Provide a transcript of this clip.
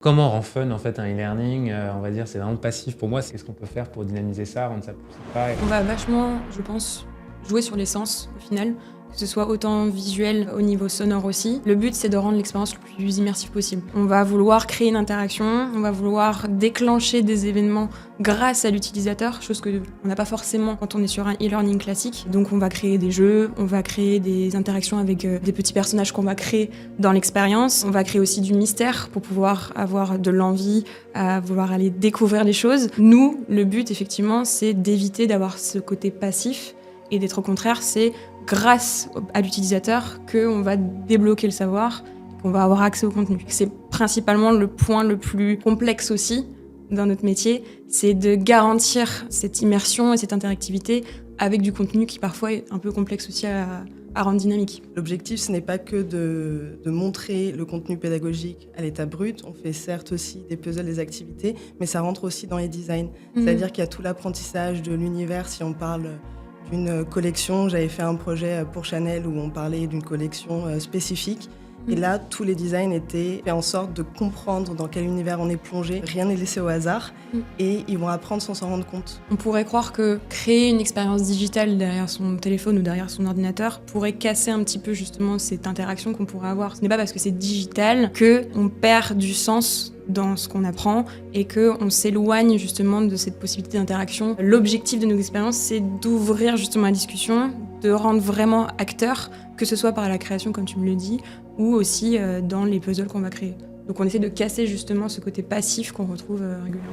Comment on rend fun en fait un e-learning? On va dire c'est vraiment passif pour moi. Qu'est-ce qu'on peut faire pour dynamiser ça, rendre ça plus sympa? On va vachement, je pense, jouer sur les sens au final, que ce soit autant visuel au niveau sonore aussi. Le but, c'est de rendre l'expérience le plus immersive possible. On va vouloir créer une interaction, on va vouloir déclencher des événements grâce à l'utilisateur, chose qu'on n'a pas forcément quand on est sur un e-learning classique. Donc on va créer des jeux, on va créer des interactions avec des petits personnages qu'on va créer dans l'expérience. On va créer aussi du mystère pour pouvoir avoir de l'envie à vouloir aller découvrir les choses. Nous, le but, effectivement, c'est d'éviter d'avoir ce côté passif et d'être au contraire, c'est grâce à l'utilisateur qu'on va débloquer le savoir, qu'on va avoir accès au contenu. C'est principalement le point le plus complexe aussi dans notre métier, c'est de garantir cette immersion et cette interactivité avec du contenu qui parfois est un peu complexe aussi à rendre dynamique. L'objectif, ce n'est pas que de montrer le contenu pédagogique à l'état brut. On fait certes aussi des puzzles, des activités, mais ça rentre aussi dans les designs. C'est-à-dire qu'il y a tout l'apprentissage de l'univers. Si on parle d'une collection, j'avais fait un projet pour Chanel où on parlait d'une collection spécifique. Et là, tous les designs étaient fait en sorte de comprendre dans quel univers on est plongé. Rien n'est laissé au hasard et ils vont apprendre sans s'en rendre compte. On pourrait croire que créer une expérience digitale derrière son téléphone ou derrière son ordinateur pourrait casser un petit peu justement cette interaction qu'on pourrait avoir. Ce n'est pas parce que c'est digital qu'on perd du sens dans ce qu'on apprend et qu'on s'éloigne justement de cette possibilité d'interaction. L'objectif de nos expériences, c'est d'ouvrir justement la discussion, de rendre vraiment acteur, que ce soit par la création, comme tu me le dis, ou aussi dans les puzzles qu'on va créer. Donc on essaie de casser justement ce côté passif qu'on retrouve régulièrement.